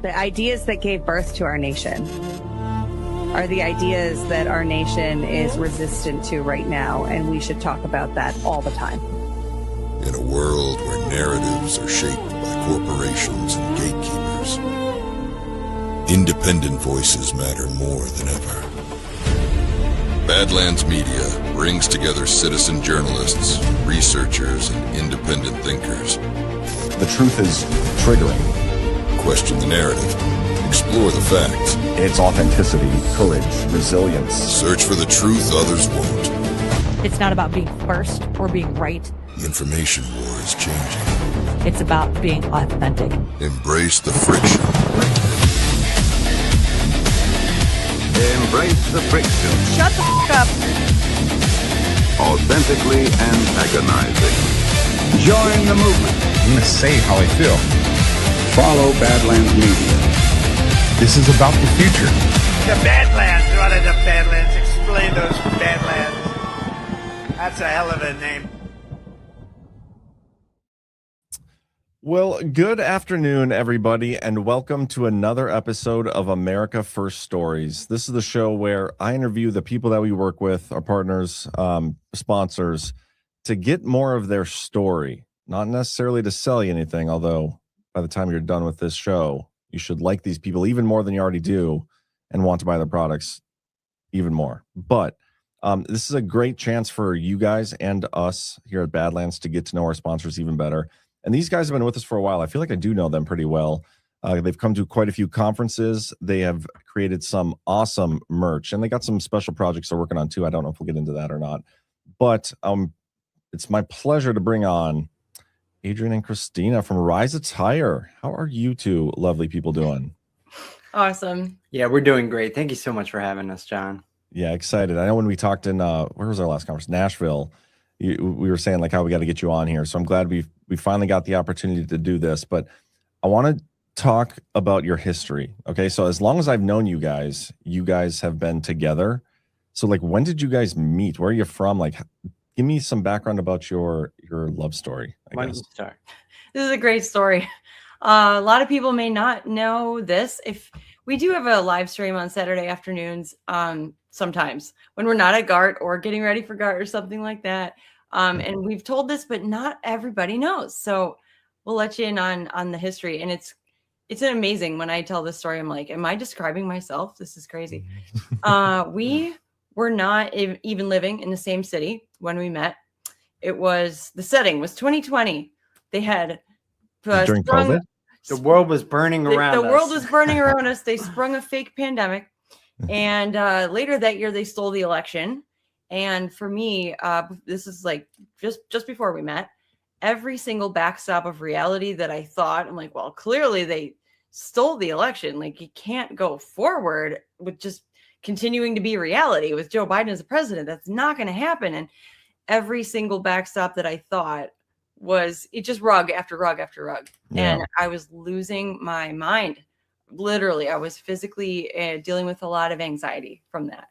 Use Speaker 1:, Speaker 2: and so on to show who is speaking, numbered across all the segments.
Speaker 1: The ideas that gave birth to our nation are the ideas that our nation is resistant to right now, and we should talk about that all the time.
Speaker 2: In a world where narratives are shaped by corporations and gatekeepers, independent voices matter more than ever. Badlands Media brings together citizen journalists, researchers, and independent thinkers.
Speaker 3: The truth is triggering.
Speaker 2: Question the narrative. Explore the facts.
Speaker 3: It's authenticity, courage, resilience.
Speaker 2: Search for the truth others won't.
Speaker 4: It's not about being first or being right.
Speaker 2: The information war is changing.
Speaker 4: It's about being authentic.
Speaker 2: Embrace the friction.
Speaker 5: Embrace the friction.
Speaker 1: Shut the f*** up.
Speaker 5: Authentically antagonizing. Join the movement.
Speaker 3: I'm going to say how I feel.
Speaker 5: Follow Badlands Media.
Speaker 3: This is about the future.
Speaker 6: The Badlands. What are the Badlands? Explain those Badlands. That's a hell of a name.
Speaker 7: Well, good afternoon, everybody, and welcome to another episode of America First Stories. This is the show where I interview the people that we work with, our partners, sponsors, to get more of their story, not necessarily to sell you anything, although by the time you're done with this show, you should like these people even more than you already do and want to buy their products even more. But this is a great chance for you guys and us here at Badlands to get to know our sponsors even better. And these guys have been with us for a while. I feel like I do know them pretty well. They've come to quite a few conferences. They have created some awesome merch, and they got some special projects they're working on too. I don't know if we'll get into that or not. But it's my pleasure to bring on Adrian and Cristina from Rise Attire. How are you two lovely people doing?
Speaker 8: Awesome. Yeah, we're doing great. Thank you so much for having us, John.
Speaker 7: Yeah, excited. I know when we talked in, where was our last conference? Nashville. We were saying like how we got to get you on here. So I'm glad we finally got the opportunity to do this. But I want to talk about your history. Okay, so as long as I've known you guys have been together. So like, when did you guys meet? Where are you from? Like, give me some background about your love story.
Speaker 8: Why don't you start?
Speaker 4: This is a great story. A lot of people may not know this. If we do have a live stream on Saturday afternoons, sometimes when we're not at GART or getting ready for GART or something like that. And we've told this, but not everybody knows. So we'll let you in on the history. And it's amazing when I tell this story. I'm like, am I describing myself? This is crazy. We were not even living in the same city when we met. The setting was 2020. They had
Speaker 7: during COVID?
Speaker 8: The world was burning around us.
Speaker 4: The world was burning around us. They sprung a fake pandemic. And later that year, they stole the election. And for me, this is like just before we met, every single backstop of reality that I thought, I'm like, well, clearly they stole the election. Like, you can't go forward with just continuing to be reality with Joe Biden as the president. That's not going to happen. And every single backstop that I thought was it just rug after rug after rug. Yeah. And I was losing my mind. Literally, I was physically dealing with a lot of anxiety from that.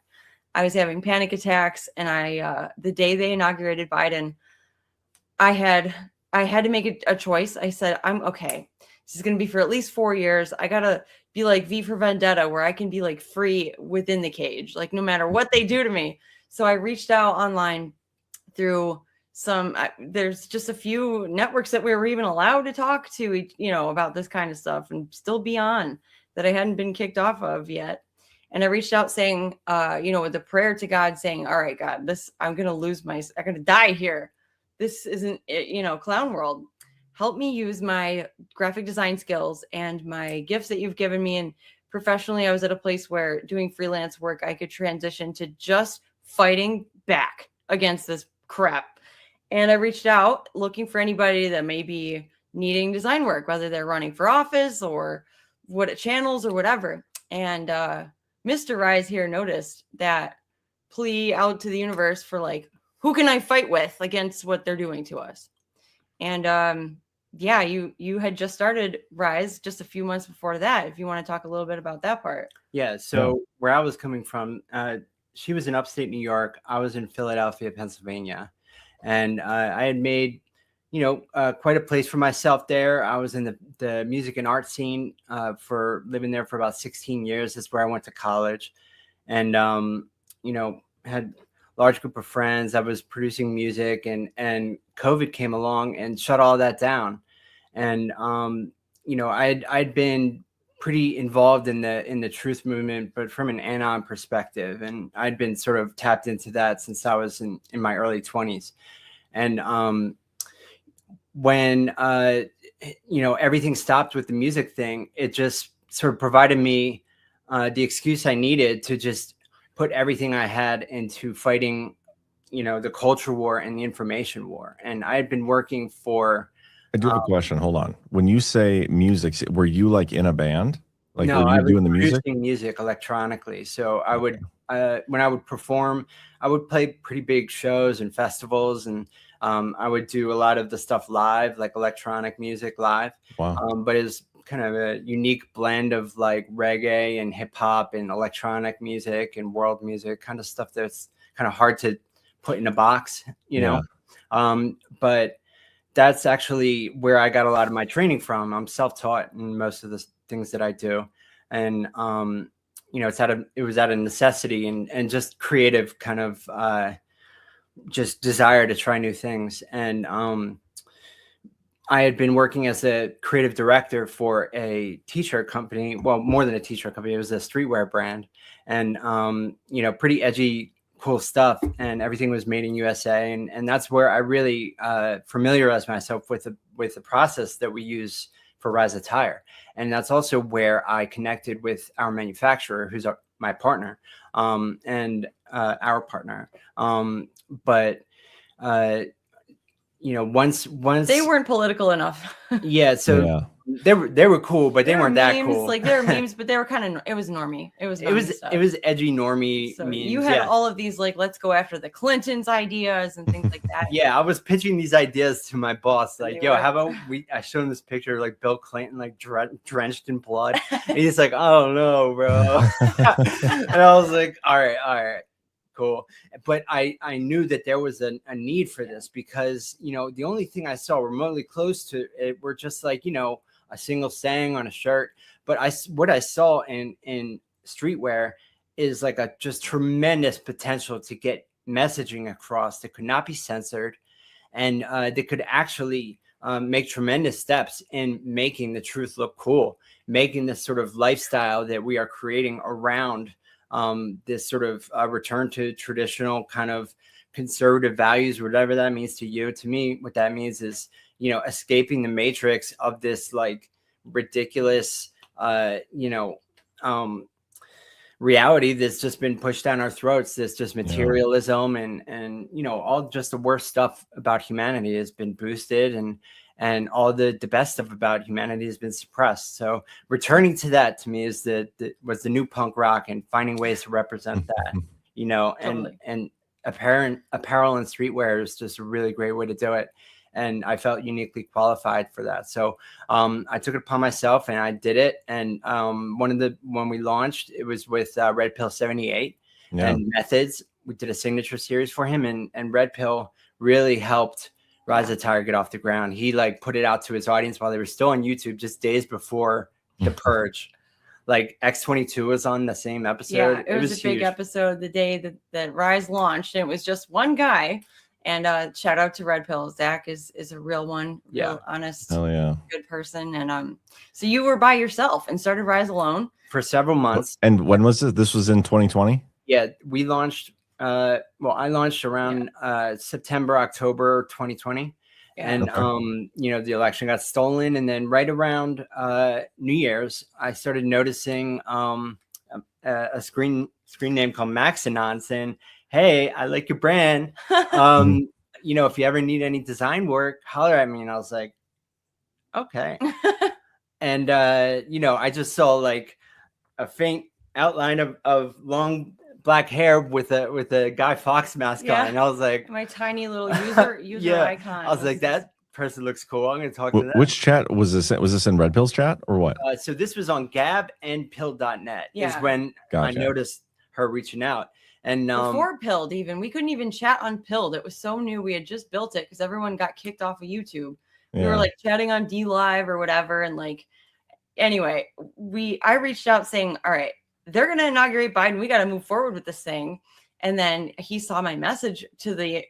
Speaker 4: I was having panic attacks, and the day they inaugurated Biden, I had to make a choice. I said, I'm okay. This is going to be for at least 4 years. I got to be like V for Vendetta, where I can be like free within the cage, like no matter what they do to me. So I reached out online through there's just a few networks that we were even allowed to talk to, about this kind of stuff and still be on that I hadn't been kicked off of yet. And I reached out saying, with a prayer to God saying, all right, God, I'm going to die here. This isn't, clown world. Help me use my graphic design skills and my gifts that you've given me. And professionally, I was at a place where doing freelance work, I could transition to just fighting back against this crap. And I reached out looking for anybody that may be needing design work, whether they're running for office or channels or whatever. And Mr. Rise here noticed that plea out to the universe for like, who can I fight with against what they're doing to us? And you had just started Rise just a few months before that. If you want to talk a little bit about that part.
Speaker 8: Yeah. So where I was coming from, she was in upstate New York. I was in Philadelphia, Pennsylvania. And I had made, quite a place for myself there. I was in the music and art scene for living there for about 16 years. That's where I went to college, and had a large group of friends. I was producing music, and COVID came along and shut all that down. And I'd been pretty involved in the truth movement, but from an anon perspective, and I'd been sort of tapped into that since I was in my early 20s. And when everything stopped with the music thing, it just sort of provided me the excuse I needed to just put everything I had into fighting the culture war and the information war. And I had been working for
Speaker 7: I do have a question. Hold on. When you say music, were you like in a band? Like,
Speaker 8: no,
Speaker 7: were you doing the music?
Speaker 8: Music electronically. So I would, when I would perform, I would play pretty big shows and festivals, and I would do a lot of the stuff live, like electronic music live.
Speaker 7: Wow.
Speaker 8: But it's kind of a unique blend of like reggae and hip hop and electronic music and world music, kind of stuff that's kind of hard to put in a box, but that's actually where I got a lot of my training from. I'm self-taught in most of the things that I do. And, it was out of necessity and just creative kind of just desire to try new things. And I had been working as a creative director for a t-shirt company. Well, more than a t-shirt company, it was a streetwear brand. And, pretty edgy, cool stuff, and everything was made in USA, and that's where I really familiarized myself with the process that we use for Rise Attire, and that's also where I connected with our manufacturer, who's my partner, and our partner. But once
Speaker 4: they weren't political enough.
Speaker 8: Yeah, so. Yeah. They were cool, but they weren't that cool.
Speaker 4: Like there were memes, but they were kind of, it was normie. It was
Speaker 8: edgy normie
Speaker 4: so
Speaker 8: memes.
Speaker 4: You had all of these like, let's go after the Clintons ideas and things like that.
Speaker 8: Yeah, I was pitching these ideas to my boss, like, how about I showed him this picture of like Bill Clinton like drenched in blood, and he's like, oh no, bro. And I was like, all right. Cool. But I knew that there was a need for this because, the only thing I saw remotely close to it were just like, a single saying on a shirt. But what I saw in streetwear is like a just tremendous potential to get messaging across that could not be censored, and that could actually make tremendous steps in making the truth look cool, making this sort of lifestyle that we are creating around this sort of return to traditional kind of conservative values, whatever that means to you. To me, what that means is, escaping the matrix of this like ridiculous, reality that's just been pushed down our throats. This just materialism and all just the worst stuff about humanity has been boosted, and all the best stuff about humanity has been suppressed. So returning to that, to me, is was the new punk rock, and finding ways to represent that, totally. and apparel and streetwear is just a really great way to do it. And I felt uniquely qualified for that. So I took it upon myself and I did it. And when we launched, it was with Red Pill 78 and Methods. We did a signature series for him, and Red Pill really helped Rise Attire get off the ground. He like put it out to his audience while they were still on YouTube, just days before the purge. Like X22 was on the same episode.
Speaker 4: Yeah, it was a big episode the day that Rise launched, and it was just one guy. And shout out to Red Pill. Zach is a real one, real honest, good person. And so you were by yourself and started Rise alone
Speaker 8: for several months.
Speaker 7: And when was this? This was in 2020?
Speaker 8: Yeah, we launched. I launched around September, October 2020. Yeah. And the election got stolen, and then right around New Year's, I started noticing a screen name called Maxanon saying, "Hey, I like your brand. If you ever need any design work, holler at me." And I was like, okay. And I just saw like a faint outline of long black hair with a Guy Fawkes mask on, and I was like,
Speaker 4: my tiny little user icon.
Speaker 8: I was like, that person looks cool. I'm gonna talk to them.
Speaker 7: Which chat was this? Was this in Red Pill's chat or what?
Speaker 8: So this was on Gab and Pill.net. Is when I noticed her reaching out. And
Speaker 4: before Pilled, even we couldn't even chat on Pilled. It was so new. We had just built it because everyone got kicked off of YouTube. We were like chatting on D Live or whatever, and like anyway, I reached out saying, all right, they're going to inaugurate Biden. We got to move forward with this thing. And then he saw my message to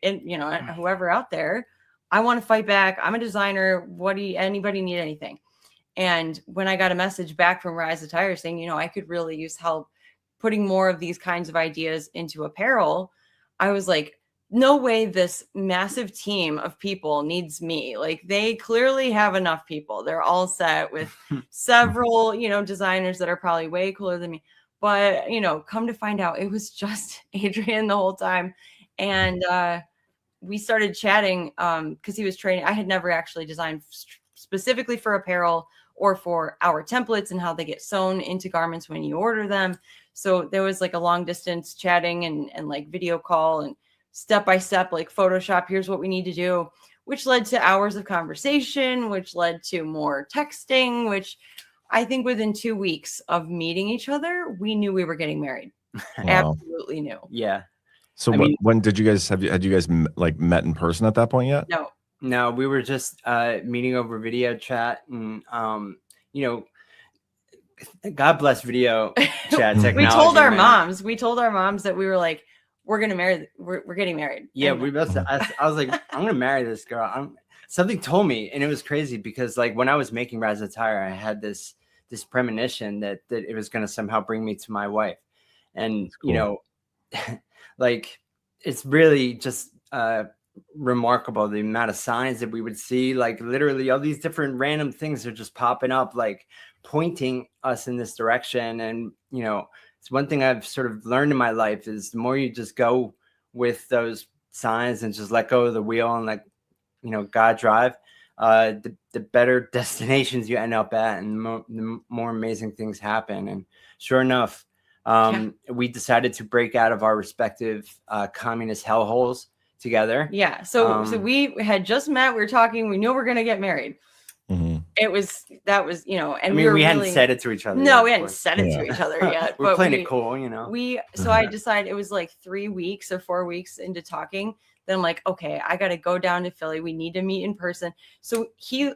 Speaker 4: whoever out there. I want to fight back. I'm a designer. Anybody need anything? And when I got a message back from Rise Attire saying, I could really use help putting more of these kinds of ideas into apparel, I was like, no way this massive team of people needs me. Like, they clearly have enough people. They're all set with several, designers that are probably way cooler than me. But, come to find out, it was just Adrian the whole time. And we started chatting because he was training. I had never actually designed specifically for apparel or for our templates and how they get sewn into garments when you order them. So there was like a long distance chatting and like video call and step-by-step, like Photoshop, here's what we need to do, which led to hours of conversation, which led to more texting, which I think within 2 weeks of meeting each other, we knew we were getting married.
Speaker 7: Wow.
Speaker 4: Absolutely knew.
Speaker 8: Yeah.
Speaker 7: So when did you guys had you guys like met in person at that point yet?
Speaker 8: No, we were just meeting over video chat, and God bless video chat technology.
Speaker 4: We told our moms that we were like, we're getting married.
Speaker 8: Yeah,
Speaker 4: and
Speaker 8: I was like, I'm gonna marry this girl. Something told me, and it was crazy because like when I was making Rise Attire, I had this premonition that it was gonna somehow bring me to my wife, and
Speaker 7: cool.
Speaker 8: like it's really just remarkable the amount of signs that we would see, like literally all these different random things are just popping up, like pointing us in this direction. And it's one thing I've sort of learned in my life is the more you just go with those signs and just let go of the wheel and let God drive, the better destinations you end up at, and the more amazing things happen. And sure enough, we decided to break out of our respective communist hellholes together.
Speaker 4: Yeah. So we had just met. We were talking. We knew we were going to get married.
Speaker 7: Mm-hmm.
Speaker 4: And
Speaker 8: we hadn't said it to each other.
Speaker 4: No, we hadn't said it to each other yet.
Speaker 8: We're playing it cool,
Speaker 4: So I decided it was like 3 weeks or 4 weeks into talking. Then I'm like, okay, I got to go down to Philly. We need to meet in person. So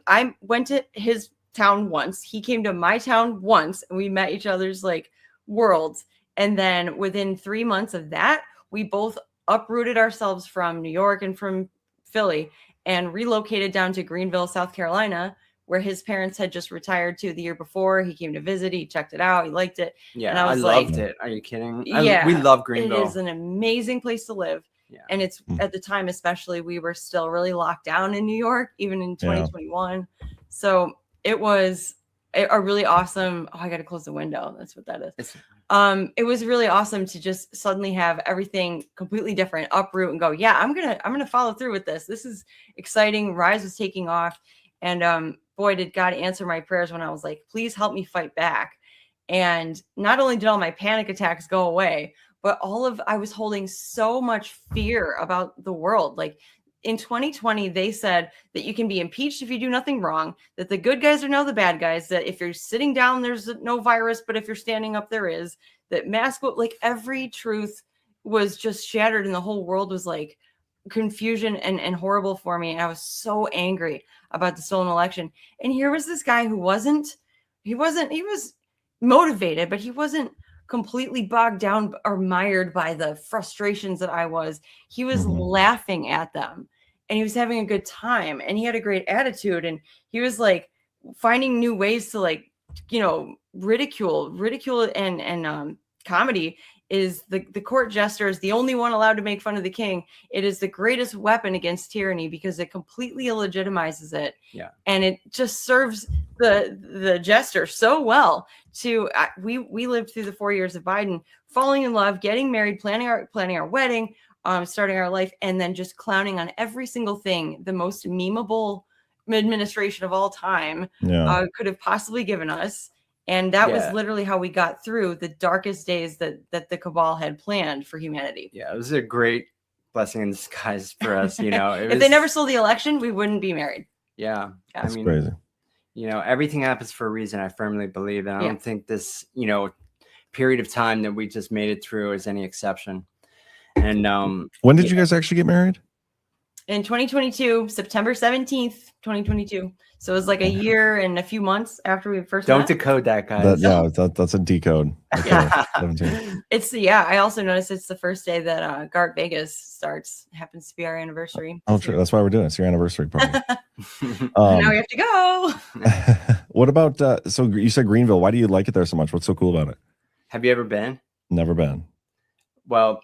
Speaker 4: I went to his town once. He came to my town once, and we met each other's like worlds. And then within 3 months of that, we both uprooted ourselves from New York and from Philly and relocated down to Greenville, South Carolina, where his parents had just retired to the year before. He came to visit. He checked it out. He liked it.
Speaker 8: Yeah,
Speaker 4: and
Speaker 8: I loved it. Are you kidding? We love Greenville.
Speaker 4: It is an amazing place to live.
Speaker 8: Yeah.
Speaker 4: And it's at the time, especially, we were still really locked down in New York, even in 2021. So it was a really awesome. Oh, I got to close the window. That's what that is. It was really awesome to just suddenly have everything completely different, uproot and go, yeah, I'm gonna follow through with this. This is exciting. Rise was taking off, and boy, did God answer my prayers when I was like, please help me fight back. And not only did all my panic attacks go away, but I was holding so much fear about the world. Like in 2020, they said that you can be impeached if you do nothing wrong, that the good guys are now the bad guys, that if you're sitting down, there's no virus, but if you're standing up, there is, that like every truth was just shattered, and the whole world was like confusion and horrible for me. And I was so angry about the stolen election. And here was this guy who he was motivated, but he wasn't completely bogged down or mired by the frustrations that I was. He was laughing at them, and he was having a good time, and he had a great attitude, and he was like finding new ways to like, ridicule and comedy is the court jester is the only one allowed to make fun of the king. It is the greatest weapon against tyranny because it completely illegitimizes it. Yeah. And it just serves the jester so well to we lived through the 4 years of Biden, falling in love, getting married, planning our wedding, starting our life, and then just clowning on every single thing the most memeable administration of all time could have possibly given us. And that was literally how we got through the darkest days that the cabal had planned for humanity.
Speaker 8: Yeah, it was a great blessing in disguise for us.
Speaker 4: If they never stole the election, we wouldn't be married.
Speaker 8: Yeah,
Speaker 7: that's crazy.
Speaker 8: Everything happens for a reason. I firmly believe, and I don't think this, period of time that we just made it through is any exception. And
Speaker 7: when did you guys actually get married?
Speaker 4: In 2022, September 17th, 2022. So it was like a year and a few months after we first
Speaker 8: don't
Speaker 4: met.
Speaker 8: decode that, guys.
Speaker 7: That's a decode.
Speaker 4: Yeah.
Speaker 7: 17.
Speaker 4: It's I also noticed it's the first day that Gart Vegas starts. It happens to be our anniversary.
Speaker 7: Oh, true. That's why we're doing it. It's your anniversary party.
Speaker 4: Now we have to go.
Speaker 7: What about so you said Greenville? Why do you like it there so much? What's so cool about it?
Speaker 8: Have you ever been?
Speaker 7: Never been.
Speaker 8: Well,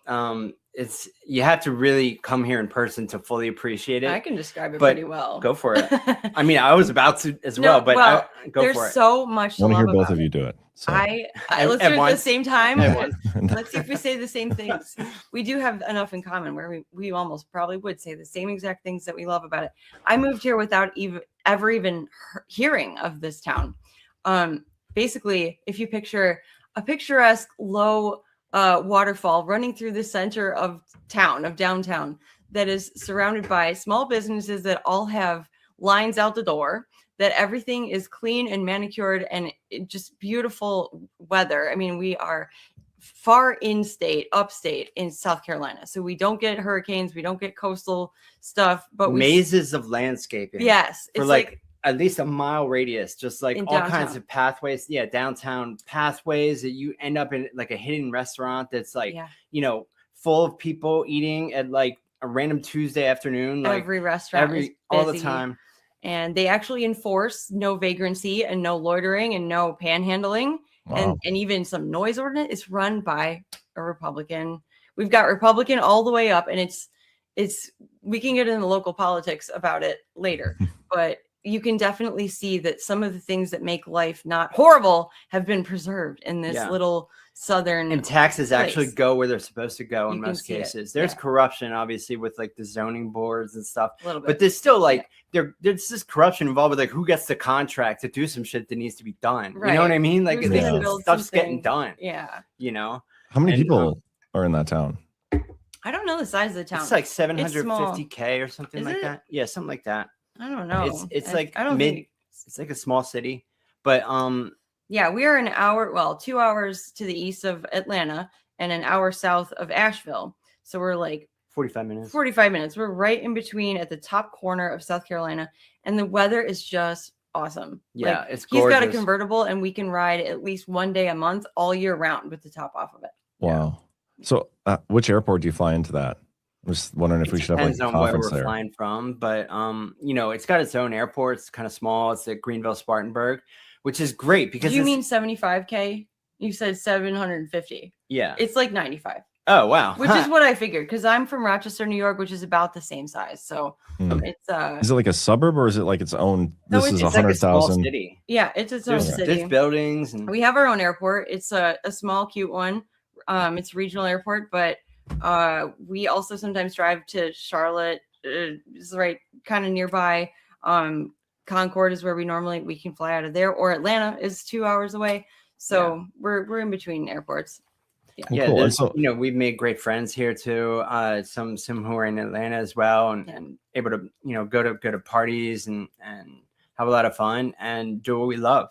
Speaker 8: you have to really come here in person to fully appreciate it.
Speaker 4: I can describe it pretty well.
Speaker 8: Go for it. I mean, I was about to as well, but go for it.
Speaker 4: There's so much to
Speaker 7: I want to
Speaker 4: love
Speaker 7: hear both
Speaker 4: about
Speaker 7: of you do it. So.
Speaker 4: Let's do it at the same time.
Speaker 8: At
Speaker 4: Let's see if we say the same things. We do have enough in common where we almost probably would say the same exact things that we love about it. I moved here without ever even hearing of this town. Basically, if you picture a picturesque low waterfall running through the center of downtown, that is surrounded by small businesses that all have lines out the door, that everything is clean and manicured and just beautiful weather. I mean, we are far upstate in South Carolina. So we don't get hurricanes, we don't get coastal stuff, but
Speaker 8: mazes of landscaping.
Speaker 4: Yes.
Speaker 8: For like at least a mile radius, just like all kinds of pathways. Yeah, downtown pathways that you end up in like a hidden restaurant that's like, full of people eating at like a random Tuesday afternoon. Like
Speaker 4: every restaurant is busy
Speaker 8: all the time.
Speaker 4: And they actually enforce no vagrancy and no loitering and no panhandling. Wow. And even some noise ordinance is run by a Republican. We've got Republican all the way up, and it's we can get into local politics about it later, but you can definitely see that some of the things that make life not horrible have been preserved in this little southern.
Speaker 8: And taxes actually go where they're supposed to go in most cases. There's corruption, obviously, with like the zoning boards and stuff. A little bit. But there's still like there's this corruption involved with like who gets the contract to do some shit that needs to be done. Right. You know what I mean? Like stuff's getting done.
Speaker 4: Yeah.
Speaker 8: You know.
Speaker 7: How many people are in that town?
Speaker 4: I don't know the size of the town.
Speaker 8: It's like 750K or something like that. Yeah, something like that.
Speaker 4: I don't know.
Speaker 8: It's like it's like a small city, but
Speaker 4: yeah, we are 2 hours to the east of Atlanta and an hour south of Asheville. So we're like
Speaker 8: 45 minutes.
Speaker 4: 45 minutes. We're right in between at the top corner of South Carolina, and the weather is just awesome.
Speaker 8: Yeah,
Speaker 4: like,
Speaker 8: it's gorgeous.
Speaker 4: He's got a convertible, and we can ride at least one day a month all year round with the top off of it.
Speaker 7: Wow. So which airport do you fly into that? I'm just wondering if we should have like a conference there.
Speaker 8: Depends on where we're flying from, but it's got its own airport. It's kind of small. It's at Greenville Spartanburg, which is great because
Speaker 4: you mean 75K? You said 750.
Speaker 8: Yeah,
Speaker 4: it's like 95.
Speaker 8: Oh wow,
Speaker 4: which is what I figured because I'm from Rochester, New York, which is about the same size. So it's
Speaker 7: is it like a suburb or is it like its own?
Speaker 8: No,
Speaker 7: this is
Speaker 8: it's
Speaker 7: 100,000
Speaker 8: city.
Speaker 4: Yeah, it's its own city.
Speaker 8: There's buildings, and
Speaker 4: we have our own airport. It's a small, cute one. It's a regional airport, but we also sometimes drive to Charlotte. It's right kind of nearby. Concord is where we can fly out of there, or Atlanta is 2 hours away. So we're in between airports.
Speaker 8: Yeah, cool. So, we've made great friends here too. Some who are in Atlanta as well, and able to go to parties and have a lot of fun and do what we love.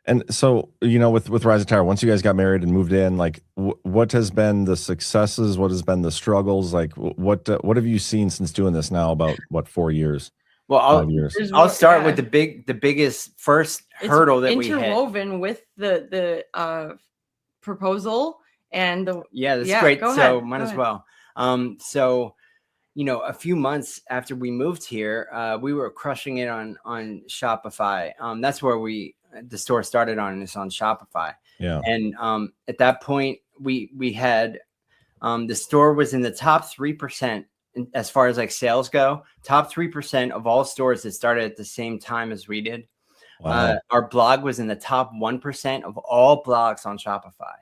Speaker 7: And so, with Rise Attire, once you guys got married and moved in, like what has been the successes? What has been the struggles? Like what have you seen since doing this now about 4 years?
Speaker 8: Well, I'll start with the biggest first hurdle that we hit.
Speaker 4: Interwoven with the proposal and
Speaker 8: that's great. So might as well. So a few months after we moved here, we were crushing it on Shopify. That's where the store started on, is on Shopify.
Speaker 7: Yeah.
Speaker 8: And at that point we had the store was in the top 3% as far as like sales go, top 3% of all stores that started at the same time as we did. Wow. Our blog was in the top 1% of all blogs on Shopify.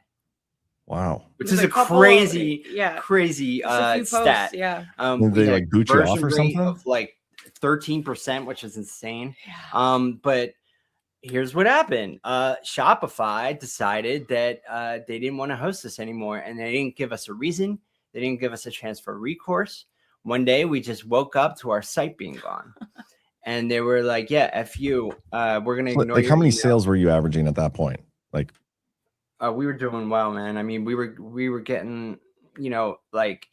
Speaker 7: Wow.
Speaker 8: Which is a crazy stat.
Speaker 4: Yeah.
Speaker 7: Did they like boot you off or something?
Speaker 8: Of like 13%, which is insane. Yeah. But here's what happened. Shopify decided that they didn't want to host us anymore, and they didn't give us a reason. They didn't give us a chance for recourse. One day we just woke up to our site being gone. And they were like, yeah, F you. We're going to ignore
Speaker 7: like how many sales were you averaging at that point? Like
Speaker 8: we were doing well, man. I mean, we were getting, like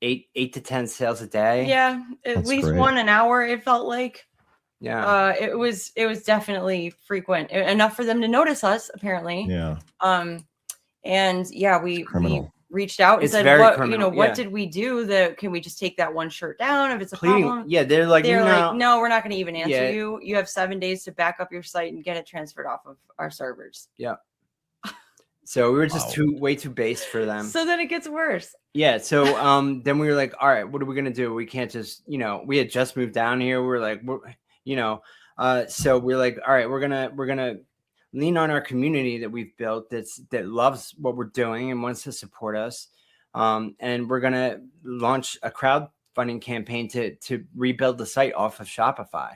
Speaker 8: 8 to 10 sales a day.
Speaker 4: Yeah, at
Speaker 7: That's
Speaker 4: least
Speaker 7: great.
Speaker 4: one an hour. It felt like.
Speaker 8: Yeah.
Speaker 4: It was definitely frequent, enough for them to notice us, apparently.
Speaker 7: Yeah.
Speaker 4: And yeah, we
Speaker 7: criminal.
Speaker 4: reached out and
Speaker 8: It's
Speaker 4: said,
Speaker 8: very
Speaker 4: what
Speaker 8: criminal,
Speaker 4: what
Speaker 8: yeah.
Speaker 4: did we do? That can we just take that one shirt down if it's a
Speaker 8: Pleading,
Speaker 4: problem?
Speaker 8: yeah, they're like,
Speaker 4: no, we're not going to even answer
Speaker 8: Yeah.
Speaker 4: you. You have 7 days to back up your site and get it transferred off of our servers.
Speaker 8: Yeah. So we were just way too base for them.
Speaker 4: So then it gets worse.
Speaker 8: Yeah. So then we were like, all right, what are we gonna do? We can't just, we had just moved down here. We were like, so we're like, all right, we're gonna lean on our community that we've built that loves what we're doing and wants to support us. And we're gonna launch a crowdfunding campaign to rebuild the site off of Shopify,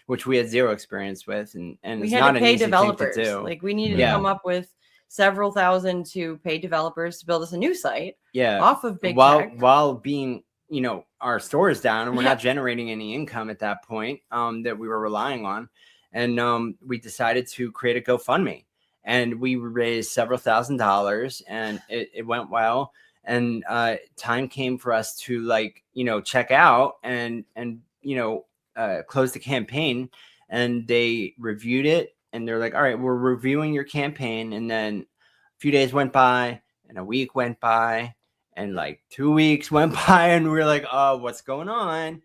Speaker 8: which we had zero experience with, and
Speaker 4: We
Speaker 8: it's
Speaker 4: had
Speaker 8: not
Speaker 4: to
Speaker 8: an
Speaker 4: pay
Speaker 8: easy
Speaker 4: developers.
Speaker 8: thing to do.
Speaker 4: Like we needed
Speaker 8: Yeah.
Speaker 4: to come up with several thousand to pay developers to build us a new site.
Speaker 8: Yeah.
Speaker 4: Off of big
Speaker 8: while
Speaker 4: tech.
Speaker 8: being, our store is down and we're
Speaker 4: Yeah.
Speaker 8: not generating any income at that point that we were relying on. And we decided to create a GoFundMe, and we raised several $1,000s, and it went well. And time came for us to check out and close the campaign. And they reviewed it, and they're like, all right, we're reviewing your campaign. And then a few days went by, and a week went by, and like 2 weeks went by, and we were like, oh, what's going on?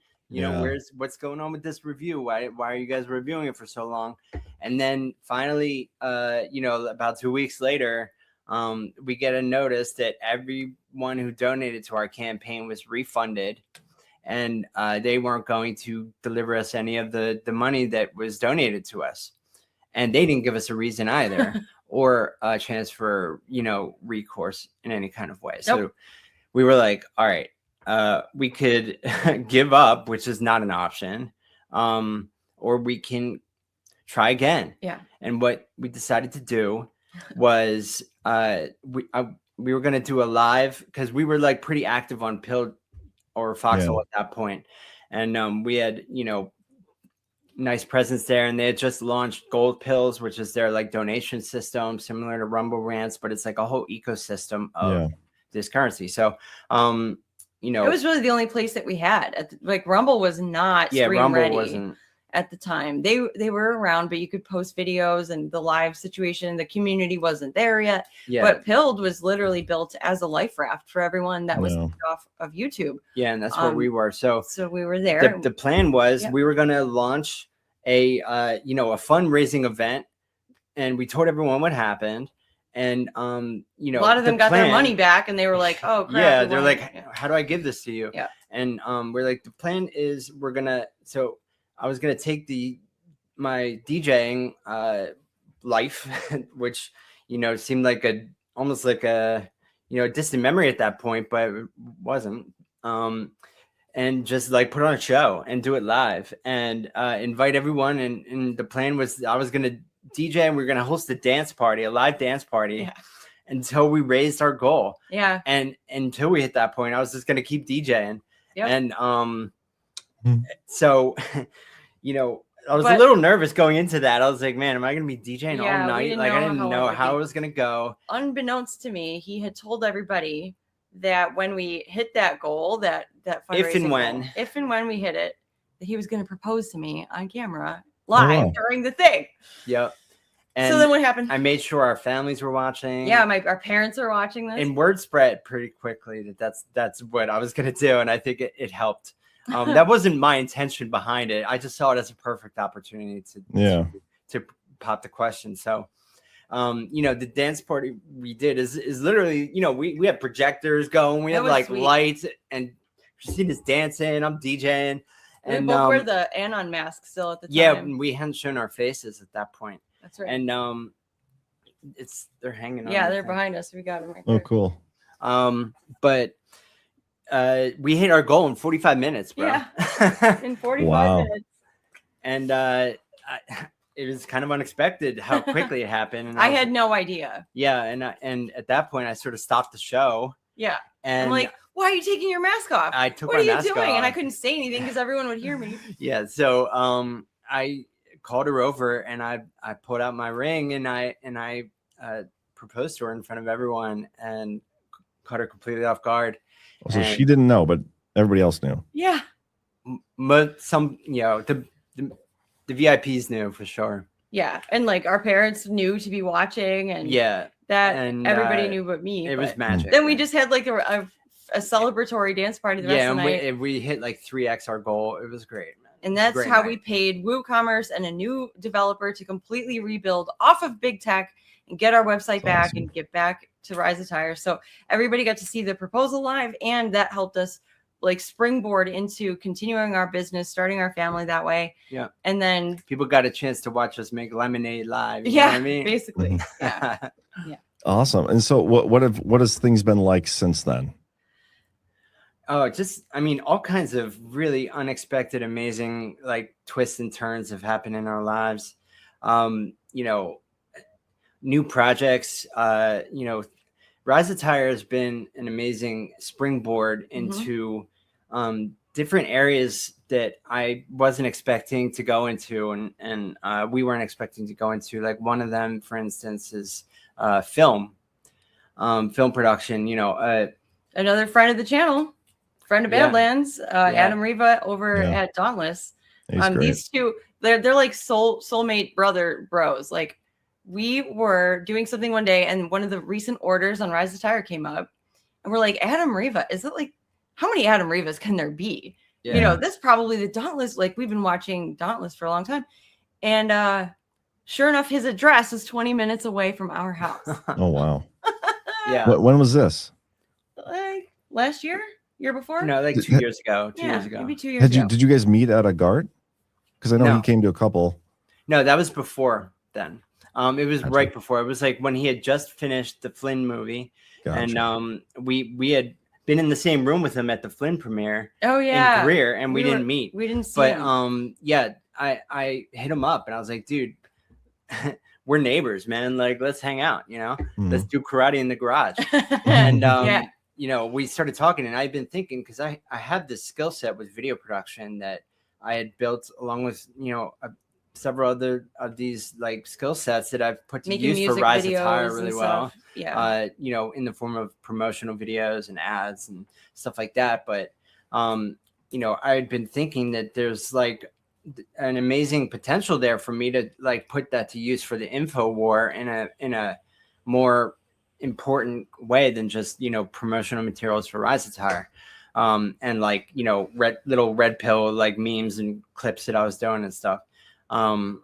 Speaker 8: What's going on with this review? Why are you guys reviewing it for so long? And then finally, about 2 weeks later, we get a notice that everyone who donated to our campaign was refunded, and they weren't going to deliver us any of the money that was donated to us. And they didn't give us a reason either, or a chance for, recourse in any kind of way. So we were like, all right, we could give up, which is not an option, or we can try again.
Speaker 4: Yeah.
Speaker 8: And what we decided to do was we were going to do a live, because we were like pretty active on Pill or Foxhole at that point. And we had, nice presence there, and they had just launched Gold Pills, which is their like donation system similar to Rumble Rants, but it's like a whole ecosystem of this currency. So it
Speaker 4: was really the only place that we had Rumble was not stream
Speaker 8: Rumble
Speaker 4: ready
Speaker 8: wasn't
Speaker 4: at the time. They were around, but you could post videos, and the live situation, the community wasn't there yet. But Pilled was literally built as a life raft for everyone that was off of YouTube.
Speaker 8: Yeah, and that's where we were. So
Speaker 4: we were there.
Speaker 8: The plan was we were going to launch a fundraising event, and we told everyone what happened. And a
Speaker 4: lot of them got their money back, and they were like, "Oh, crap!"
Speaker 8: Yeah, they're like, "How do I give this to you?"
Speaker 4: Yeah,
Speaker 8: and we're like, the plan is we're gonna. So I was gonna take my DJing life, which seemed like almost like a distant memory at that point, but it wasn't. And just like put on a show and do it live and invite everyone. And the plan was I was gonna DJ, and we were gonna host a live dance party until we raised our goal.
Speaker 4: Yeah.
Speaker 8: And until we hit that point, I was just gonna keep DJing.
Speaker 4: Yep.
Speaker 8: And so I was a little nervous going into that. I was like, man, am I going to be DJing all night? Like, I didn't know how it was going to go.
Speaker 4: Unbeknownst to me, he had told everybody that when we hit that goal, that fundraising if and when we hit it, that he was going to propose to me on camera live during the thing.
Speaker 8: Yep. And
Speaker 4: so then what happened?
Speaker 8: I made sure our families were watching.
Speaker 4: Yeah, our parents are watching this.
Speaker 8: And word spread pretty quickly that's what I was going to do. And I think it helped. That wasn't my intention behind it. I just saw it as a perfect opportunity to pop the question. So, the dance party we did is literally, we had projectors going, we had like sweet lights, and Christina's dancing, I'm DJing.
Speaker 4: And we both wear the Anon mask still at the time.
Speaker 8: Yeah, we hadn't shown our faces at that point.
Speaker 4: That's right.
Speaker 8: And they're hanging on.
Speaker 4: Yeah, they're behind us. We got them right there.
Speaker 7: Oh, cool.
Speaker 8: But we hit our goal in 45 minutes, bro.
Speaker 4: Yeah, in 45 minutes.
Speaker 8: And it was kind of unexpected how quickly it happened. And
Speaker 4: I had no idea.
Speaker 8: Yeah, and at that point, I sort of stopped the show.
Speaker 4: Yeah,
Speaker 8: and
Speaker 4: I'm like, why are you taking your mask off?
Speaker 8: I took
Speaker 4: my mask off. What are you doing?
Speaker 8: Off.
Speaker 4: And I couldn't say anything because everyone would hear me.
Speaker 8: Yeah, so I called her over, and I pulled out my ring, and I proposed to her in front of everyone, and caught her completely off guard.
Speaker 7: So she didn't know, but everybody else knew.
Speaker 4: Yeah.
Speaker 8: Some, the VIPs knew for sure.
Speaker 4: Yeah. And like our parents knew to be watching, and
Speaker 8: and
Speaker 4: everybody knew but me.
Speaker 8: It was magic.
Speaker 4: Then we just had like a celebratory dance party the rest of the night.
Speaker 8: And we hit like 3x our goal. It was great, man.
Speaker 4: And that's how we paid WooCommerce and a new developer to completely rebuild off of big tech and get our website back and get back to Rise Attire. So everybody got to see the proposal live, and that helped us like springboard into continuing our business, starting our family that way.
Speaker 8: Yeah.
Speaker 4: And then
Speaker 8: people got a chance to watch us make lemonade live.
Speaker 4: You know
Speaker 8: what I mean?
Speaker 4: Basically. Yeah.
Speaker 7: Awesome. And so what has things been like since then?
Speaker 8: Oh, all kinds of really unexpected, amazing like twists and turns have happened in our lives. New projects, Rise Attire has been an amazing springboard into different areas that I wasn't expecting to go into, and we weren't expecting to go into. Like one of them, for instance, is film production.
Speaker 4: Another friend of the channel, friend of Badlands, Adam Riva over at Dauntless. These two, they're like soulmate bros. Like we were doing something one day, and one of the recent orders on Rise Attire came up, and we're like, Adam Riva, is it like, how many Adam Rivas can there be? Yeah. This probably the Dauntless, like we've been watching Dauntless for a long time. And sure enough, his address is 20 minutes away from our house.
Speaker 7: Oh, wow.
Speaker 8: Yeah.
Speaker 7: When was this?
Speaker 4: Like last year before?
Speaker 8: No, like 2 years ago. 2 years ago.
Speaker 4: Maybe 2 years ago.
Speaker 7: Did you guys meet at a GART? Because I know he came to a couple.
Speaker 8: No, that was before then. It was right before. It was like when he had just finished the Flynn movie. Gotcha. And we had been in the same room with him at the Flynn premiere.
Speaker 4: Oh yeah.
Speaker 8: In Greer, and we didn't meet.
Speaker 4: We didn't see him.
Speaker 8: I hit him up and I was like, dude, we're neighbors, man. Like, let's hang out, let's do karate in the garage. And we started talking, and I've been thinking, because I have this skill set with video production that I had built along with several other of these like skill sets that I've put to use for Rise Attire really well. Yeah. In the form of promotional videos and ads and stuff like that. But I had been thinking that there's like an amazing potential there for me to like put that to use for the info war in a more important way than just promotional materials for Rise Attire. And like little red pill like memes and clips that I was doing and stuff. Adam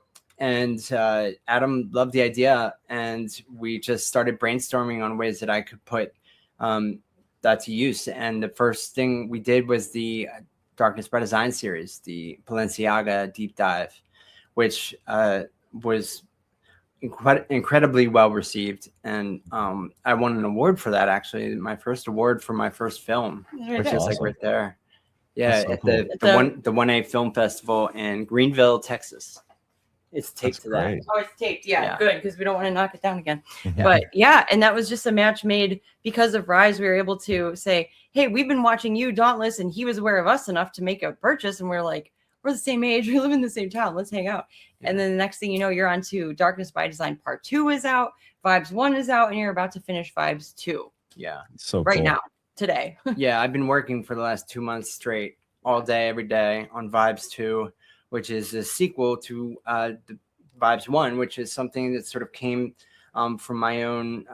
Speaker 8: loved the idea, and we just started brainstorming on ways that I could put that to use. And the first thing we did was the Darkness by Design series, the Balenciaga deep dive, which was incredibly well received. And I won an award for that, actually, my first award for my first film, which is like right there. Yeah, so cool. the 1A Film Festival in Greenville, Texas. It's taped to that.
Speaker 4: Oh, it's taped. Yeah, good, because we don't want to knock it down again. Yeah. But yeah, and that was just a match made because of Rise. We were able to say, hey, we've been watching you, Dauntless, and he was aware of us enough to make a purchase. And we're like, we're the same age. We live in the same town. Let's hang out. Yeah. And then the next thing you know, you're on to Darkness by Design Part 2 is out. Vibes 1 is out, and you're about to finish Vibes 2.
Speaker 8: Yeah.
Speaker 7: So
Speaker 4: right
Speaker 7: cool.
Speaker 4: now. Today.
Speaker 8: Yeah, I've been working for the last 2 months straight, all day, every day on Vibes 2, which is a sequel to the Vibes 1, which is something that sort of came from my own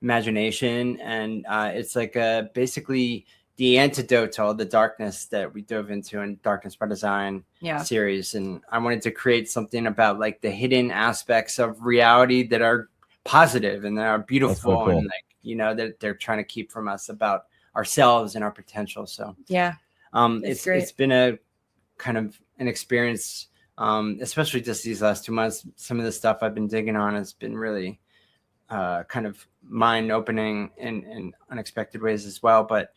Speaker 8: imagination. And it's like basically the antidote to all the darkness that we dove into in Darkness by Design series. And I wanted to create something about like the hidden aspects of reality that are positive and that are beautiful. So cool. And like, that they're trying to keep from us about ourselves and our potential. So it's been a kind of an experience, especially just these last 2 months. Some of the stuff I've been digging on has been really kind of mind opening in unexpected ways as well. But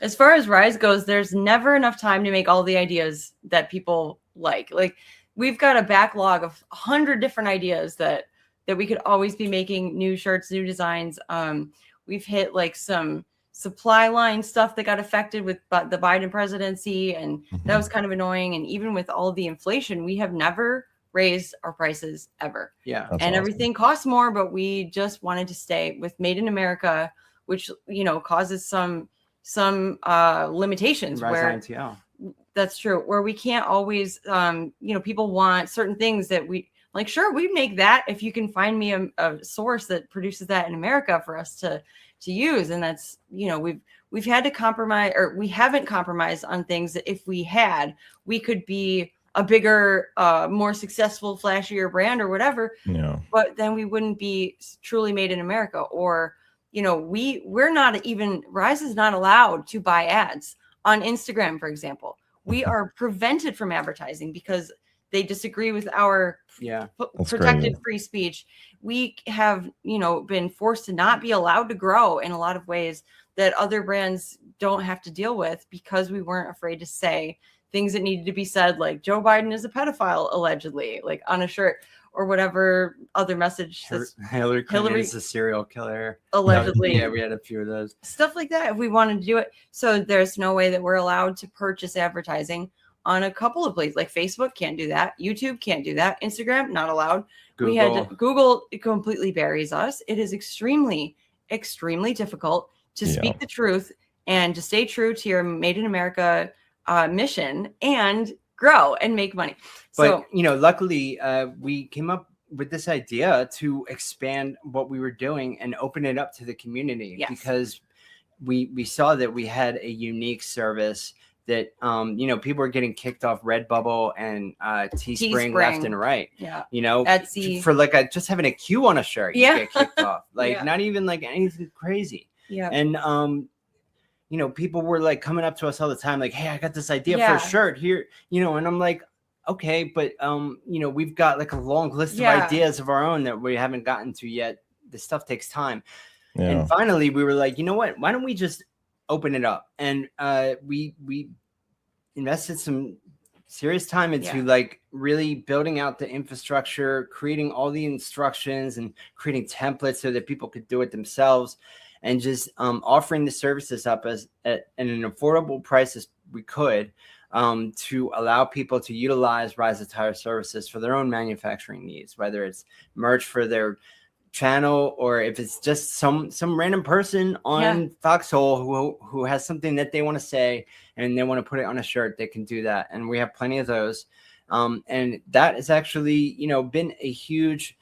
Speaker 4: as far as Rise goes, there's never enough time to make all the ideas that people like we've got a backlog of 100 different ideas that we could always be making new shirts, new designs. We've hit like some supply line stuff that got affected with the Biden presidency. And that was kind of annoying. And even with all the inflation, we have never raise our prices ever.
Speaker 8: Yeah.
Speaker 7: That's
Speaker 4: and
Speaker 7: awesome.
Speaker 4: everything costs more, but we just wanted to stay with Made in America, which, you know, causes some limitations.
Speaker 8: Rise
Speaker 4: where
Speaker 8: INTL.
Speaker 4: That's true. Where we can't always, you know, people want certain things that we like. Sure, we make that if you can find me a source that produces that in America for us to use. And that's, you know, we've had to compromise, or we haven't compromised on things that if we had, we could be a bigger, more successful, flashier brand or whatever.
Speaker 7: Yeah.
Speaker 4: But then we wouldn't be truly made in America. Or, you know, we're not even, Rise is not allowed to buy ads on Instagram, for example. We are prevented from advertising because they disagree with our protected free speech. We have, you know, been forced to not be allowed to grow in a lot of ways that other brands don't have to deal with, because we weren't afraid to say things that needed to be said, like Joe Biden is a pedophile, allegedly, like on a shirt, or whatever other message.
Speaker 8: Hillary Clinton is a serial killer,
Speaker 4: allegedly.
Speaker 8: Yeah, we had a few of those.
Speaker 4: Stuff like that, if we wanted to do it. So there's no way that we're allowed to purchase advertising on a couple of places. Like Facebook can't do that. YouTube can't do that. Instagram, not allowed. Google, it completely buries us. It is extremely, extremely difficult to speak the truth and to stay true to your Made in America mission and grow and make money.
Speaker 8: But, you know, luckily we came up with this idea to expand what we were doing and open it up to the community, because we saw that we had a unique service that, you know, people are getting kicked off Redbubble and Teespring left and right.
Speaker 4: Yeah.
Speaker 8: You know,
Speaker 4: Etsy.
Speaker 8: for like just having a Q on a shirt, you get kicked off. Like not even like anything crazy.
Speaker 4: Yeah.
Speaker 8: And, you know, people were like coming up to us all the time, like, hey, I got this idea for a shirt here, you know, and I'm like, okay, but, you know, we've got like a long list of ideas of our own that we haven't gotten to yet. This stuff takes time. Yeah. And finally we were like, you know what, why don't we just open it up? And we invested some serious time into like really building out the infrastructure, creating all the instructions and creating templates so that people could do it themselves, and just offering the services up as at an affordable price as we could, to allow people to utilize Rise Attire services for their own manufacturing needs, whether it's merch for their channel or if it's just some random person on Foxhole who has something that they want to say and they want to put it on a shirt, they can do that. And we have plenty of those. And that has actually, you know, been a huge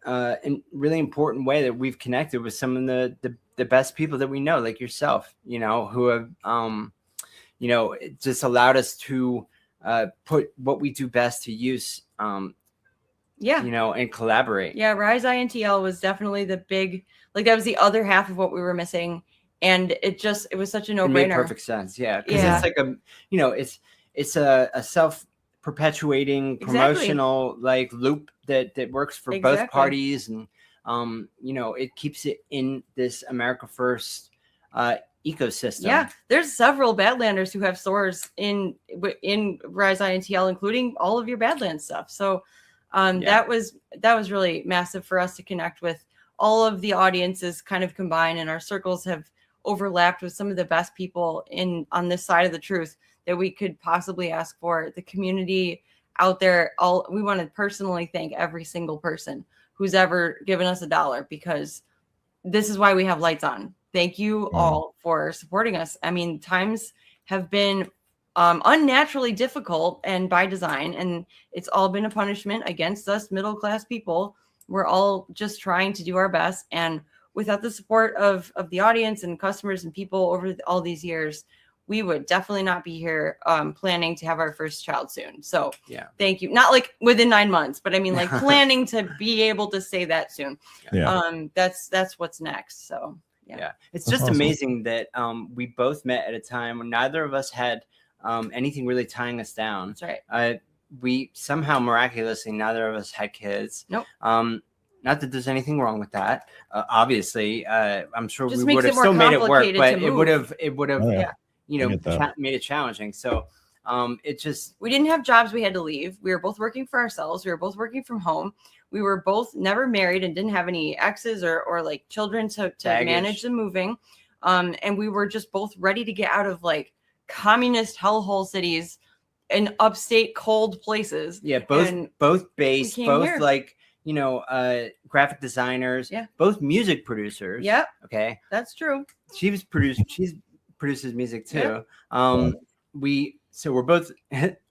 Speaker 8: and really important way that we've connected with some of the best people that we know, like yourself, you know, who have, you know, it just allowed us to put what we do best to use, you know, and collaborate.
Speaker 4: Yeah, Rise INTL was definitely the big, like that was the other half of what we were missing. And it was such a no-brainer.
Speaker 8: It made perfect sense. Yeah. Because it's like a, you know, it's a self-perpetuating promotional like loop that works for both parties. And, you know, it keeps it in this America First ecosystem. Yeah,
Speaker 4: there's several Badlanders who have stores in Rise INTL, including all of your Badlands stuff. So that was really massive for us to connect with all of the audiences kind of combined, and our circles have overlapped with some of the best people on this side of the truth that we could possibly ask for. The community out there, we want to personally thank every single person who's ever given us $1, because this is why we have lights on. Thank you all for supporting us. I mean, times have been unnaturally difficult and by design, and it's all been a punishment against us middle-class people. We're all just trying to do our best, and without the support of the audience and customers and people over all these years, we would definitely not be here planning to have our first child soon. So thank you. Not like within 9 months, but I mean like planning to be able to say that soon. That's what's next. So
Speaker 8: yeah, it's just amazing that we both met at a time when neither of us had anything really tying us down.
Speaker 4: That's right.
Speaker 8: We somehow miraculously, neither of us had kids.
Speaker 4: Nope.
Speaker 8: Not that there's anything wrong with that. Obviously, I'm sure
Speaker 4: just
Speaker 8: we would have still made it work, but it would have, you know, made it challenging. So we didn't
Speaker 4: have jobs we had to leave. We were both working for ourselves. We were both working from home. We were both never married and didn't have any exes or like children to manage the moving. And we were just both ready to get out of like communist hellhole cities in upstate cold places.
Speaker 8: Yeah, both bass, both
Speaker 4: here.
Speaker 8: like, you know, graphic designers, both music producers.
Speaker 4: Yep.
Speaker 8: Okay.
Speaker 4: That's true.
Speaker 8: She produces music too. Yep. We're both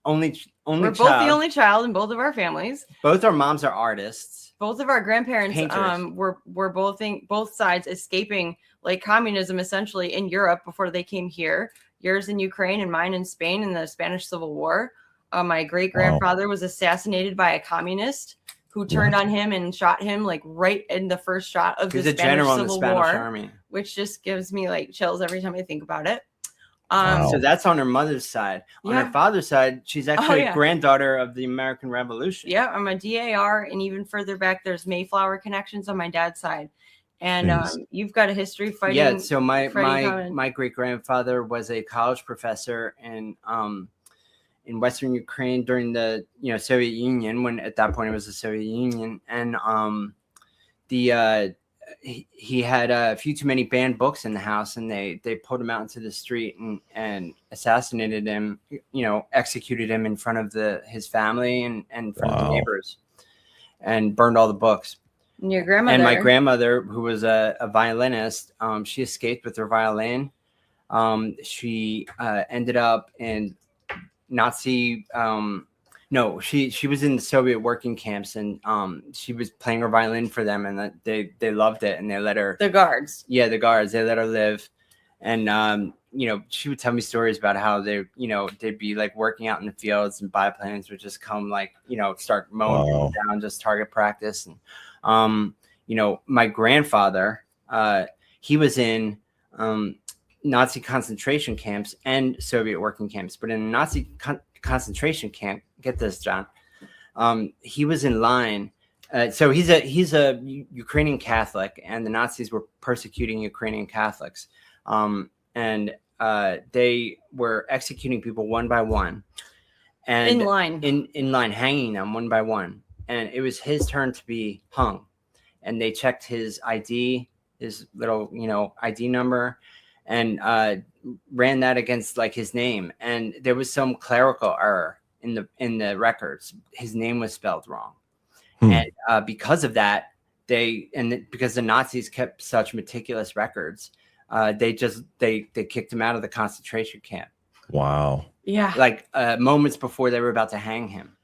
Speaker 8: only
Speaker 4: We're
Speaker 8: child.
Speaker 4: both the only child in both of our families.
Speaker 8: Both our moms are artists.
Speaker 4: Both of our grandparents were both sides escaping like communism essentially in Europe before they came here. Yours in Ukraine and mine in Spain in the Spanish Civil War. My great grandfather was assassinated by a communist who turned on him and shot him like right in the first shot of the Spanish Civil War, Army. Which just gives me like chills every time I think about it.
Speaker 8: So that's on her mother's side. On her father's side, she's actually a granddaughter of the American Revolution.
Speaker 4: Yeah, I'm a DAR, and even further back, there's Mayflower connections on my dad's side. And you've got a history fighting.
Speaker 8: Yeah, so my great grandfather was a college professor in Western Ukraine during the Soviet Union, when at that point it was the Soviet Union, and he had a few too many banned books in the house, and they pulled him out into the street and assassinated him, executed him in front of his family and in front of the neighbors, and burned all the books.
Speaker 4: And your grandmother.
Speaker 8: And my grandmother, who was a violinist, she escaped with her violin. She ended up in Nazi. She was in the Soviet working camps, and she was playing her violin for them, and they loved it, and they let her.
Speaker 4: The guards.
Speaker 8: Yeah, the guards. They let her live, and she would tell me stories about how they'd be like working out in the fields, and biplanes would just come start mowing down, just target practice, and my grandfather, he was in Nazi concentration camps and Soviet working camps, but in a Nazi concentration camp, get this, John, he was in line. So he's a Ukrainian Catholic, and the Nazis were persecuting Ukrainian Catholics, and they were executing people one by one, and in line, hanging them one by one. And it was his turn to be hung, and they checked his ID, his little ID number, and ran that against like his name, and there was some clerical error in the records. His name was spelled wrong, and because of that, because the Nazis kept such meticulous records, they kicked him out of the concentration camp.
Speaker 7: Wow.
Speaker 4: Yeah.
Speaker 8: Like moments before they were about to hang him.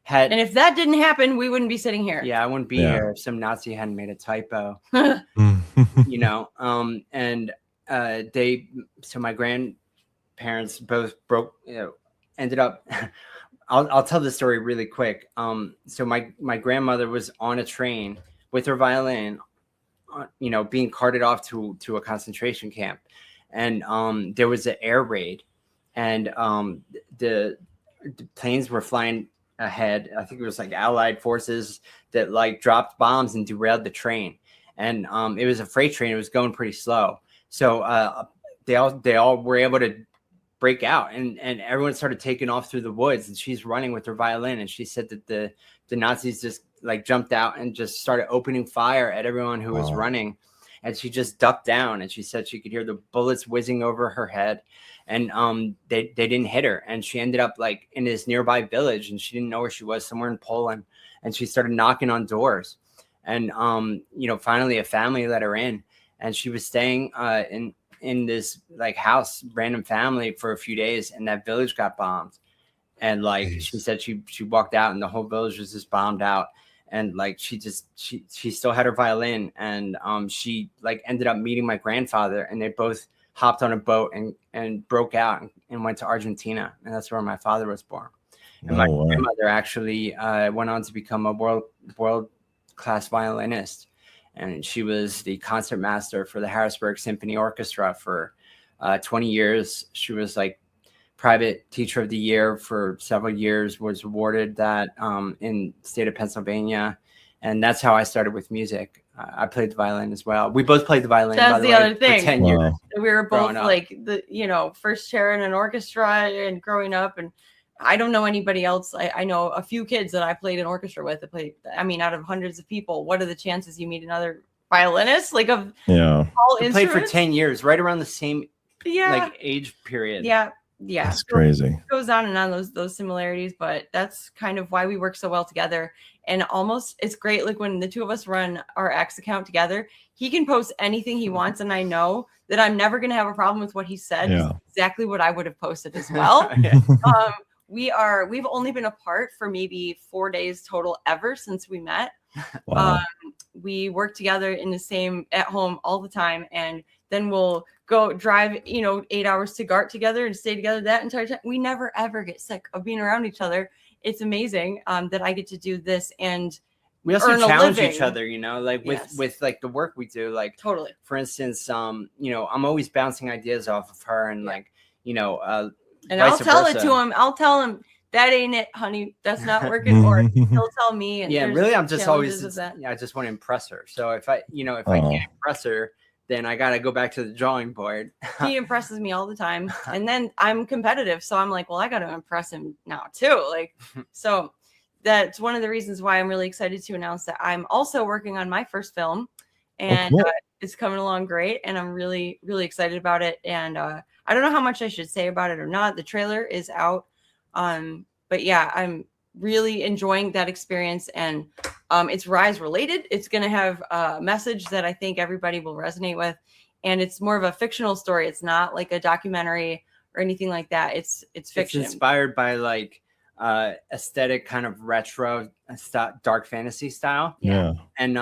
Speaker 4: And if that didn't happen, we wouldn't be sitting here.
Speaker 8: Yeah, I wouldn't be here if some Nazi hadn't made a typo. So my grandparents both ended up. I'll tell this story really quick. So my grandmother was on a train with her violin, being carted off to a concentration camp, and there was an air raid, and the planes were flying ahead. I think it was like Allied forces that like dropped bombs and derailed the train, and it was a freight train. It was going pretty slow, so they all were able to break out, and everyone started taking off through the woods, and she's running with her violin, and she said that the Nazis just like jumped out and just started opening fire at everyone who was running, and she just ducked down, and she said she could hear the bullets whizzing over her head, and they didn't hit her, and she ended up like in this nearby village, and she didn't know where she was, somewhere in Poland, and she started knocking on doors, and finally a family let her in, and she was staying in this like house, random family, for a few days, and that village got bombed, and like she said she walked out and the whole village was just bombed out, and like she still had her violin, and she like ended up meeting my grandfather, and they both hopped on a boat and broke out and went to Argentina, and that's where my father was born. And my grandmother actually went on to become a world class violinist. And she was the concert master for the Harrisburg Symphony Orchestra for 20 years. She was like private teacher of the year for several years, was awarded that in the state of Pennsylvania. And that's how I started with music. I played the violin as well. We both played the violin.
Speaker 4: That's the other thing.
Speaker 8: For 10 years.
Speaker 4: We were both like first chair in an orchestra and growing up. And I don't know anybody else. I know a few kids that I played an orchestra with. Out of hundreds of people, what are the chances you meet another violinist? Like all
Speaker 8: instruments? Played for 10 years, right around the same like age period.
Speaker 4: Yeah. yeah,
Speaker 7: That's crazy.
Speaker 4: It goes on and on, those similarities, but that's kind of why we work so well together. And almost it's great, like when the two of us run our X account together, he can post anything he wants, and I know that I'm never going to have a problem with what he said.
Speaker 7: Yeah.
Speaker 4: It's exactly what I would have posted as well. We've only been apart for maybe 4 days total ever since we met.
Speaker 7: Wow.
Speaker 4: We work together in the same at home all the time, and then we'll go drive 8 hours to GART together and stay together that entire time. We never ever get sick of being around each other. It's amazing that I get to do this, and
Speaker 8: we also
Speaker 4: earn a
Speaker 8: challenge
Speaker 4: living.
Speaker 8: each other, like with like the work we do, like
Speaker 4: totally.
Speaker 8: For instance, I'm always bouncing ideas off of her, and
Speaker 4: and I'll tell it to him. I'll tell him, that ain't it, honey. That's not working. Or he'll tell me. And
Speaker 8: really, I'm just always, I just want to impress her. So if I can't impress her, then I got to go back to the drawing board.
Speaker 4: He impresses me all the time. And then I'm competitive. So I'm like, well, I got to impress him now too. Like, so that's one of the reasons why I'm really excited to announce that I'm also working on my first film, and it's coming along great. And I'm really, really excited about it. And I don't know how much I should say about it or not. The trailer is out. But yeah, I'm really enjoying that experience, and it's Rise related. It's going to have a message that I think everybody will resonate with, and it's more of a fictional story. It's not like a documentary or anything like that. It's fiction.
Speaker 8: It's inspired by like aesthetic kind of retro dark fantasy style.
Speaker 7: Yeah.
Speaker 8: And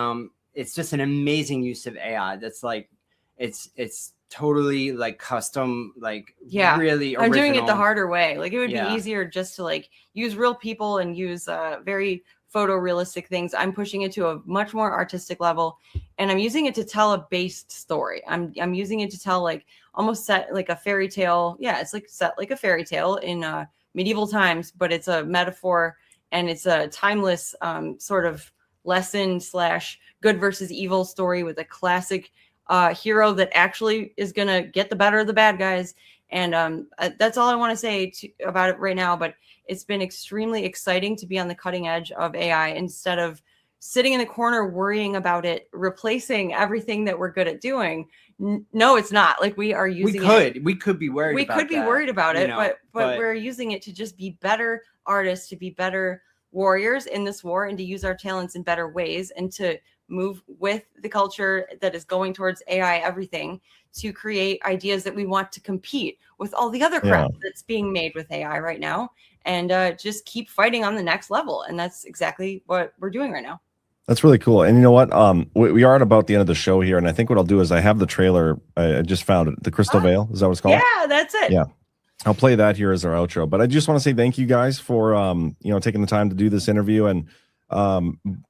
Speaker 8: it's just an amazing use of AI. That's like it's totally like custom, like really original.
Speaker 4: I'm doing it the harder way. Like it would be easier just to like use real people and use very photorealistic things. I'm pushing it to a much more artistic level, and I'm using it to tell a based story. I'm using it to tell like almost set like a fairy tale. Yeah, it's like set like a fairy tale in medieval times, but it's a metaphor, and it's a timeless sort of lesson / good versus evil story with a classic hero that actually is going to get the better of the bad guys. And that's all I want to say about it right now. But it's been extremely exciting to be on the cutting edge of AI instead of sitting in the corner worrying about it replacing everything that we're good at doing. No, it's not. Like we are using
Speaker 8: we could be worried about
Speaker 4: it, but we're using it to just be better artists, to be better warriors in this war, and to use our talents in better ways, and to move with the culture that is going towards AI everything, to create ideas that we want to compete with all the other crap that's being made with AI right now, and just keep fighting on the next level. And that's exactly what we're doing right now.
Speaker 7: That's really cool. And you know what? We are at about the end of the show here, and I think what I'll do is I have the trailer. I just found it. The Crystal Veil. Is that what it's called?
Speaker 4: Yeah, that's it.
Speaker 7: Yeah. I'll play that here as our outro. But I just want to say thank you guys for taking the time to do this interview. And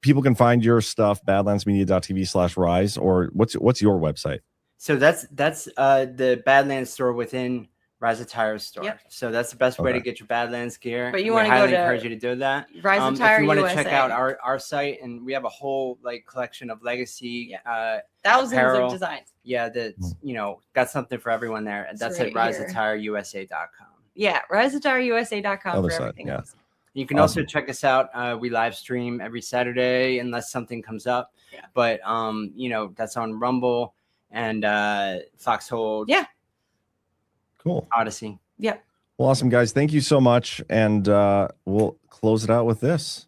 Speaker 7: people can find your stuff, badlandsmedia.tv/rise, or what's your website?
Speaker 8: So that's the Badlands store within Rise Attire store. Yep. So that's the best way to get your Badlands gear.
Speaker 4: But you want to go to,
Speaker 8: encourage you to do that.
Speaker 4: Rise Attire
Speaker 8: if you want
Speaker 4: USA.
Speaker 8: to check out our site, and we have a whole like collection of legacy
Speaker 4: thousands
Speaker 8: apparel.
Speaker 4: Of designs.
Speaker 8: Yeah, that's got something for everyone there. And that's right at riseattireusa.com.
Speaker 4: Yeah, riseattireusa.com for everything else.
Speaker 8: You can also check us out. We live stream every Saturday unless something comes up. Yeah. But that's on Rumble and Foxhole.
Speaker 4: Yeah.
Speaker 7: Cool.
Speaker 8: Odyssey.
Speaker 4: Yep.
Speaker 7: Well, awesome, guys. Thank you so much. And we'll close it out with this.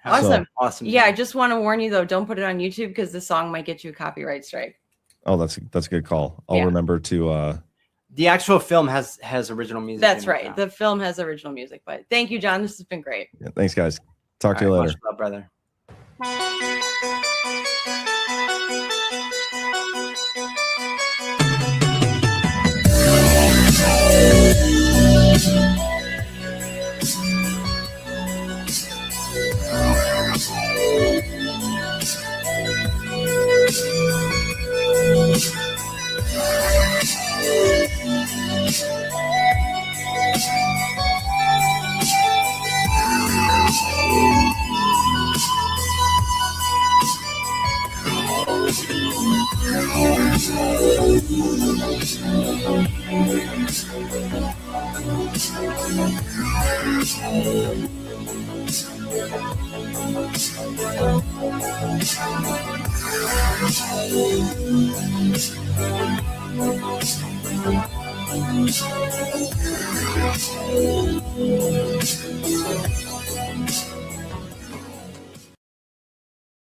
Speaker 4: Awesome.
Speaker 8: Awesome.
Speaker 4: Yeah, I just want to warn you though, don't put it on YouTube because the song might get you a copyright strike.
Speaker 7: Oh, that's a good call. I'll remember to
Speaker 8: the actual film has original music.
Speaker 4: That's right. The film has original music. But thank you, John. This has been great.
Speaker 7: Yeah, thanks, guys. Talk to you later.
Speaker 8: Much love, brother.